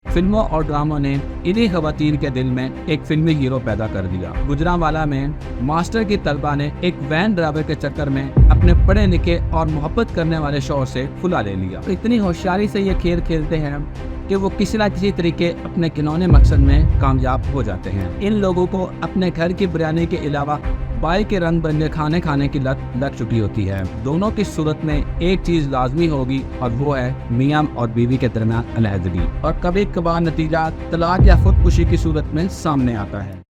फिल्मों और ड्रामों ने इन्हीं खवातीन के दिल में एक फिल्मी हीरो पैदा कर दिया। गुजरांवाला में मास्टर की तलबा ने एक वैन ड्राइवर के चक्कर में अपने पढ़े लिखे और मोहब्बत करने वाले शौहर से फुला ले लिया। इतनी होशियारी से ये खेल खेलते हैं कि वो किसी न किसी तरीके अपने घिनौने मकसद में कामयाब हो जाते हैं। इन लोगों को अपने घर की बिरयानी के अलावा बाई के रंग बिरंगे खाने की लत लग चुकी होती है। दोनों की सूरत में एक चीज लाजमी होगी और वो है मियां और बीवी के दरमियान अलहदगी, और कभी कभार नतीजा तलाक या खुदकुशी की सूरत में सामने आता है।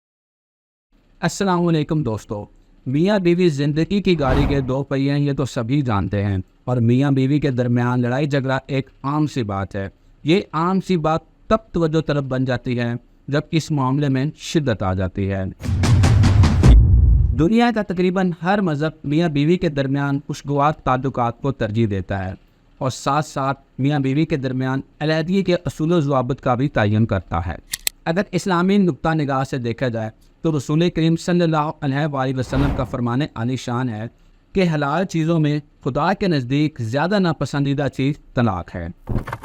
अस्सलाम वालेकुम दोस्तों, मियां बीवी जिंदगी की गाड़ी के दो पहिए हैं, ये तो सभी जानते हैं, और मियां बीवी के दरमियान लड़ाई झगड़ा एक आम सी बात है। ये आम सी बात तब तवज्जो तरफ बन जाती है जब इस मामले में शिद्दत आ जाती है। दुनिया का तकरीबन हर मज़हब मियाँ बीवी के दरमियान खुशगवार ताल्लुकात को तरजीह देता है और साथ साथ मियाँ बीवी के दरमियान अलहदगी के असूल व ज़वाबित का भी तयन करता है। अगर इस्लामी नुक्ता निगाह से देखा जाए तो रसूल करीम सल्लल्लाहु अलैहि वसल्लम का फरमाने आलीशान है कि हलाल चीज़ों में खुदा के नज़दीक ज़्यादा नापसंदीदा चीज़ तलाक है।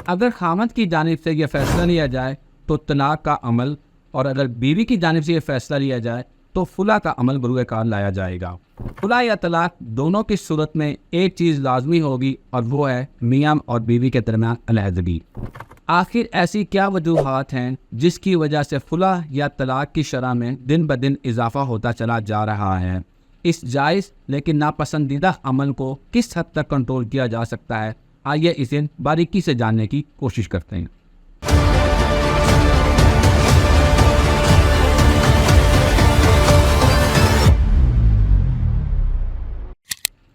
अगर खामद की जानिब से यह फ़ैसला लिया जाए तो तलाक का अमल, और अगर बीवी की जानिब से यह फ़ैसला लिया जाए तो फुला का अमल बरूए कार लाया जाएगा। फुला या तलाक दोनों की सूरत में एक चीज़ लाजमी होगी और वो है मियां और बीवी के दरमियान अलहदगी। आखिर ऐसी क्या वजूहात हैं जिसकी वजह से फुला या तलाक की शरह में दिन ब दिन इजाफा होता चला जा रहा है? इस जायज़ लेकिन नापसंदीदा अमल को किस हद तक कंट्रोल किया जा सकता है? आइए इसे बारीकी से जानने की कोशिश करते हैं।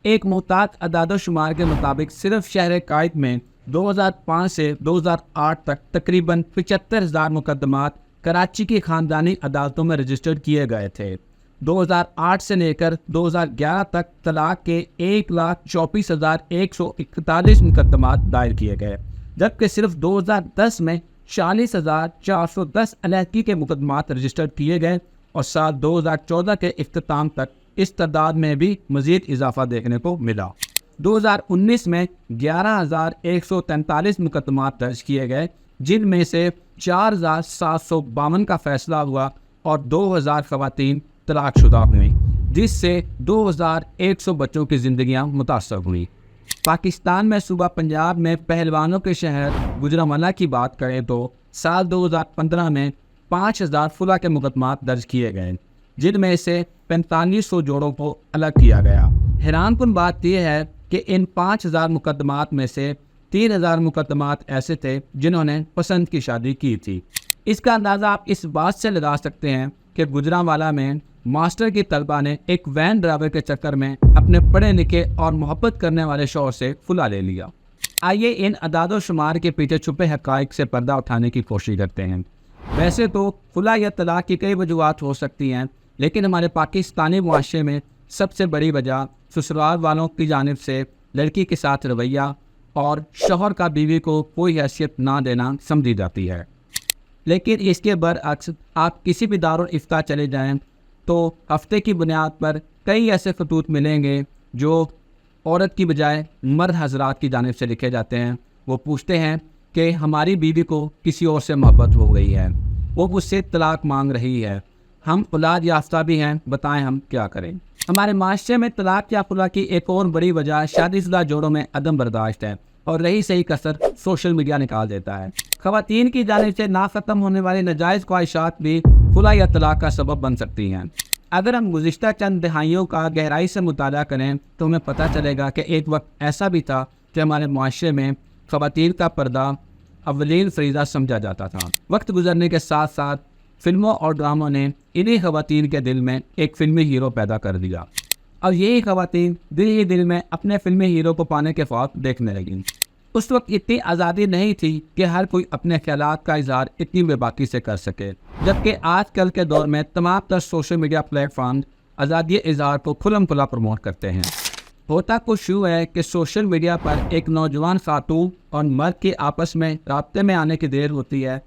एक मुहतात अदाद-ओ-शुमार के मुताबिक सिर्फ शहर कायद में 2005 से 2008 तक तकरीबन 75,000 मुकदमात कराची की ख़ानदानी अदालतों में रजिस्टर्ड किए गए थे। 2008 से लेकर 2011 तक तलाक के 1,34,141 मुकदमात दायर किए गए, जबकि सिर्फ 2010 में 40,410 अलहदगी के मुकदमात रजिस्टर्ड किए गए और साल 2014 के इख्तिताम तक इस तादाद में भी मज़ीद इजाफा देखने को मिला। 2019 में 11,143 मुकदमात दर्ज किए गए, जिनमें से 4,752 का फैसला हुआ और 2,000 ख़वातीन तलाकशुदा हुई, जिससे 2,100 बच्चों की ज़िंदगियाँ मुतासर हुई। पाकिस्तान में सूबा पंजाब में पहलवानों के शहर गुजरांवाला की बात करें तो साल 2015 में 5,000 फुला के मुकदमात दर्ज किए गए, जिनमें से 4500 जोड़ों को अलग किया गया। हैरानकुन बात यह है कि इन 5,000 मुकदमात में से 3,000 मुकदमात ऐसे थे जिन्होंने पसंद की शादी की थी। इसका अंदाज़ा आप इस बात से लगा सकते हैं कि गुजरांवाला में मास्टर की तलबा ने एक वैन ड्राइवर के चक्कर में अपने पढ़े लिखे और मोहब्बत करने वाले शौहर से फुला ले लिया। आइए इन अदादो शुमार के पीछे छुपे हक़ाइक़ से पर्दा उठाने की कोशिश करते हैं। वैसे तो फुला या तलाक की कई वजूहात हो सकती हैं, लेकिन हमारे पाकिस्तानी मुआशरे में सबसे बड़ी वजह ससुराल वालों की जानिब से लड़की के साथ रवैया और शौहर का बीवी को कोई हैसियत ना देना समझी जाती है। लेकिन इसके बरअक्स आप किसी भी दारुल इफ्ता चले जाएं तो हफ्ते की बुनियाद पर कई ऐसे खतूत मिलेंगे जो औरत की बजाय मर्द हजरात की जानिब से लिखे जाते हैं। वो पूछते हैं कि हमारी बीवी को किसी और से मोहब्बत हो गई है, वो मुझसे तलाक मांग रही है, हम औलाद याफ्ता भी हैं, बताएं हम क्या करें। हमारे माशरे में तलाक या फुला की एक और बड़ी वजह शादीशुदा जोड़ों में अदम बर्दाश्त है, और रही सही कसर सोशल मीडिया निकाल देता है। ख़वातीन की जानिब से ना ख़त्म होने वाली नाजायज़ ख्वाहिशात भी फुला या तलाक का सबब बन सकती हैं। अगर हम गुज़िश्ता चंद दहाइयों का गहराई से मुताला करें तो हमें पता चलेगा कि एक वक्त ऐसा भी था कि हमारे माशरे में ख़वातीन का पर्दा अव्वलीन फरीज़ा समझा जाता था। वक्त गुजरने के साथ साथ फिल्मों और ड्रामों ने इन्हीं ख़वातीन के दिल में एक फ़िल्मी हीरो पैदा कर दिया, और यही ख़वातीन दिल ही दिल में अपने फ़िल्मी हीरो को पाने के ख्वाब देखने लगी। उस वक्त इतनी आज़ादी नहीं थी कि हर कोई अपने ख्यालात का इजहार इतनी बेबाकी से कर सके, जबकि आजकल के दौर में तमाम तर सोशल मीडिया प्लेटफॉर्म आज़ादी इजहार को खुल्लम खुला प्रमोट करते हैं। होता कुछ यूँ है कि सोशल मीडिया पर एक नौजवान खातून और मर्द के आपस में राब्ते में आने की देर होती है,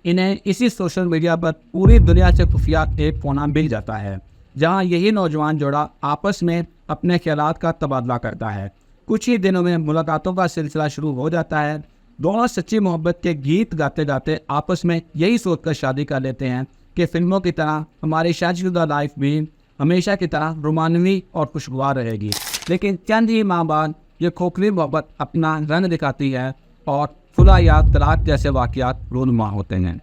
इन्हें इसी सोशल मीडिया पर पूरी दुनिया से खुफिया एक कोना मिल जाता है, जहां यही नौजवान जोड़ा आपस में अपने ख्यालात का तबादला करता है। कुछ ही दिनों में मुलाकातों का सिलसिला शुरू हो जाता है, दोनों सच्ची मोहब्बत के गीत गाते गाते आपस में यही सोचकर शादी कर लेते हैं कि फिल्मों की तरह हमारी शादीशुदा लाइफ भी हमेशा की तरह रोमानवी और खुशगवार रहेगी। लेकिन चंद ही माह बाद ये खोखली मोहब्बत अपना रंग दिखाती है और खुला या तलाक जैसे वाक़यात रूनुमा होते हैं।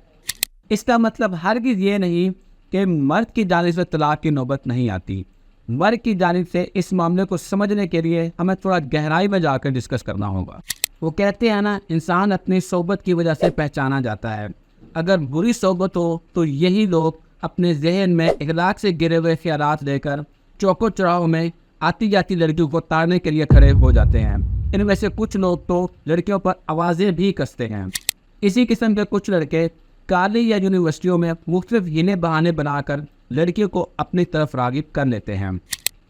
इसका मतलब हरगिज़ ये नहीं कि मर्द की जानिब से तलाक की नौबत नहीं आती। मर्द की जानिब से इस मामले को समझने के लिए हमें थोड़ा गहराई में जाकर डिस्कस करना होगा। वो कहते हैं ना, इंसान अपनी सोबत की वजह से पहचाना जाता है। अगर बुरी सोबत हो तो यही लोग अपने जहन में इखलाक से गिरे हुए ख्यालात लेकर चौको चौराहों में आती जाती लड़कियों को ताड़ने के लिए खड़े हो जाते हैं। इनमें से कुछ लोग तो लड़कियों पर आवाज़ें भी कसते हैं। इसी किस्म के कुछ लड़के कॉलेज या यूनिवर्सिटियों में मुख्तलिफ हीने बहाने बनाकर लड़कियों को अपनी तरफ राग़िब कर लेते हैं।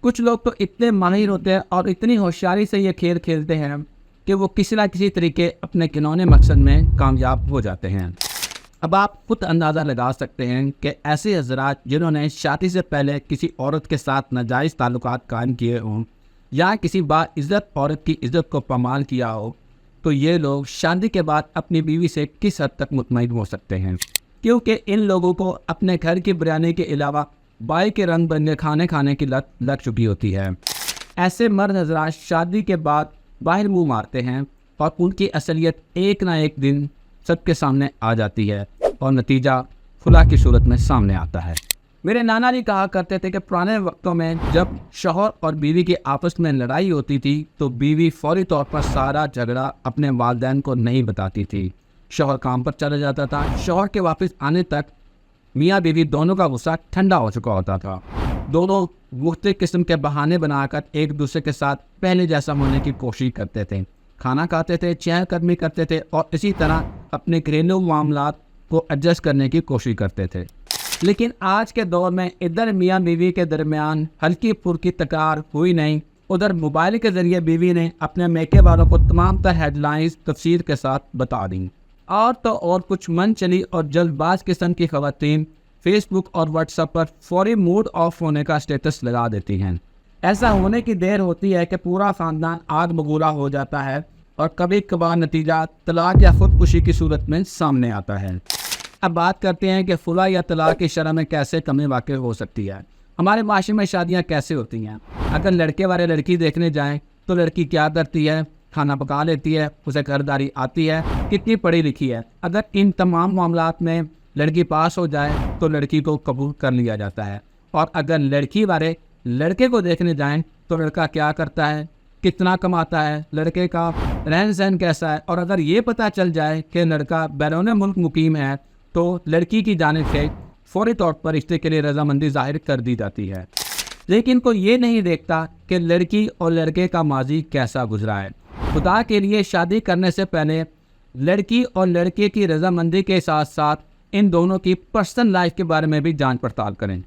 कुछ लोग तो इतने माहिर होते हैं और इतनी होशियारी से ये खेल खेलते हैं कि वो किसी न किसी तरीके अपने घिनौने मकसद में कामयाब हो जाते हैं। अब आप खुद अंदाज़ा लगा सकते हैं कि ऐसे हज़रात जिन्होंने शादी से पहले किसी औरत के साथ नाजायज़ ताल्लुकात कायम किए हों या किसी बाइज़्ज़त औरत की इज़्ज़त को पामाल किया हो, तो ये लोग शादी के बाद अपनी बीवी से किस हद तक मुतमईन हो सकते हैं, क्योंकि इन लोगों को अपने घर की बिरयानी के अलावा बाई के रंग बरंगे खाने खाने की लत लग चुकी होती है। ऐसे मर्द हज़रात शादी के बाद बाहर मुंह मारते हैं और उनकी असलियत एक ना एक दिन सबके सामने आ जाती है और नतीजा खुला की सूरत में सामने आता है। मेरे नाना जी कहा करते थे कि पुराने वक्तों में जब शौहर और बीवी के आपस में लड़ाई होती थी तो बीवी फौरी तौर पर सारा झगड़ा अपने वालिदैन को नहीं बताती थी। शौहर काम पर चला जाता था। शौहर के वापस आने तक मियाँ बीवी दोनों का गुस्सा ठंडा हो चुका होता था। दोनों मुख्तलिफ किस्म के बहाने बनाकर एक दूसरे के साथ पहले जैसा होने की कोशिश करते थे। खाना खाते थे, चहलकदमी करते थे और इसी तरह अपने घरेलू मामलात को एडजस्ट करने की कोशिश करते थे। लेकिन आज के दौर में इधर मियाँ बीवी के दरमियान हल्की फुल्की तकरार हुई नहीं, उधर मोबाइल के ज़रिए बीवी ने अपने मेके वालों को तमाम तर हेडलाइंस तफसीर के साथ बता दी। और तो और कुछ मन चली और जल्दबाज किस्म की ख़वातीन फेसबुक और व्हाट्सएप पर फौरी मूड ऑफ होने का स्टेटस लगा देती हैं। ऐसा होने की देर होती है कि पूरा ख़ानदान आग बबूला हो जाता है और कभी कभार नतीजा तलाक या खुदकुशी की सूरत में सामने आता है। अब बात करते हैं कि खुला या तलाक की शरह में कैसे कमी वाक़ई हो सकती है। हमारे माशरे में शादियाँ कैसे होती हैं? अगर लड़के वाले लड़की देखने जाएँ तो लड़की क्या करती है? खाना पका लेती है, उसे घरदारी आती है, कितनी पढ़ी लिखी है। अगर इन तमाम मामलात में लड़की पास हो जाए तो लड़की को कबूल कर लिया जाता है। और अगर लड़की वाले लड़के को देखने जाएं तो लड़का क्या करता है, कितना कमाता है, लड़के का रहन सहन कैसा है, और अगर ये पता चल जाए कि लड़का बैरून मुल्क मुकीम है तो लड़की की जानिब से फौरी तौर पर रिश्ते के लिए रजामंदी जाहिर कर दी जाती है। लेकिन कोई ये नहीं देखता कि लड़की और लड़के का माजी कैसा गुजरा है। खुदा के लिए शादी करने से पहले लड़की और लड़के की रजामंदी के साथ साथ इन दोनों की पर्सनल लाइफ के बारे में भी जांच पड़ताल करें।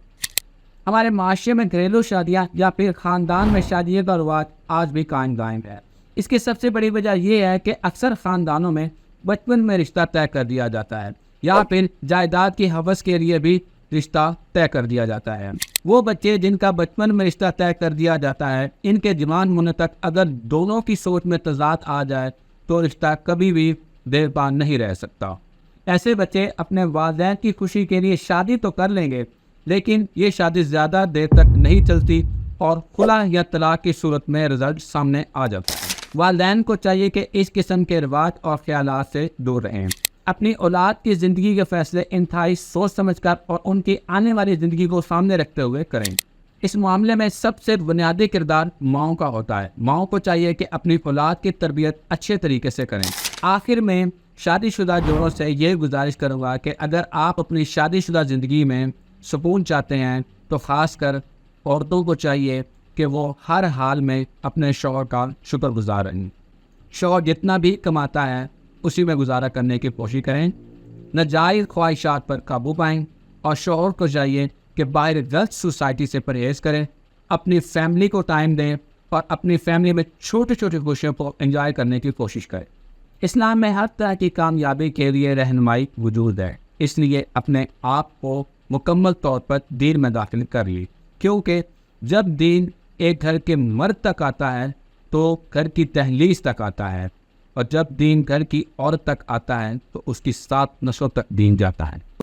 हमारे माशरे में घरेलू शादियाँ या फिर ख़ानदान में शादियों का रिवाज आज भी कायम दायम है। इसकी सबसे बड़ी वजह यह है कि अक्सर ख़ानदानों में बचपन में रिश्ता तय कर दिया जाता है या फिर जायदाद की हवस के लिए भी रिश्ता तय कर दिया जाता है। वो बच्चे जिनका बचपन में रिश्ता तय कर दिया जाता है, इनके जवान होने तक अगर दोनों की सोच में तज़ाद आ जाए तो रिश्ता कभी भी देरपा नहीं रह सकता। ऐसे बच्चे अपने वालिदैन की खुशी के लिए शादी तो कर लेंगे, लेकिन ये शादी ज़्यादा देर तक नहीं चलती और खुला या तलाक की सूरत में रिजल्ट सामने आ जाता है। वालिदैन को चाहिए कि इस किस्म के रिवाज और ख्यालात से दूर रहें। अपनी औलाद की ज़िंदगी के फैसले इंतहाई सोच समझकर और उनकी आने वाली ज़िंदगी को सामने रखते हुए करें। इस मामले में सबसे बुनियादी किरदार माओं का होता है। माओं को चाहिए कि अपनी औलाद की तरबियत अच्छे तरीके से करें। आखिर में शादीशुदा जोड़ों से ये गुजारिश करूँगा कि अगर आप अपनी शादीशुदा ज़िंदगी में सुकून चाहते हैं तो ख़ासकर औरतों को चाहिए कि वो हर हाल में अपने शौहर का शुक्रगुजार रहें। शौहर जितना भी कमाता है उसी में गुजारा करने की कोशिश करें, नाजायज़ ख्वाहिशात पर काबू पाएँ और शौहर को चाहिए कि बाहर गलत सोसाइटी से परहेज़ करें, अपनी फैमिली को टाइम दें और अपनी फैमिली में छोटे छोटे खुशियों को एंजॉय करने की कोशिश करें। इस्लाम में हर तरह की कामयाबी के लिए रहनुमाई वजूद है, इसलिए अपने आप को मुकम्मल तौर पर दीन में दाखिल कर ली, क्योंकि जब दीन एक घर के मर्द तक आता है तो घर की दहलीज तक आता है। और जब दीन घर की औरत तक आता है तो उसकी 7 नस्लों तक दीन जाता है।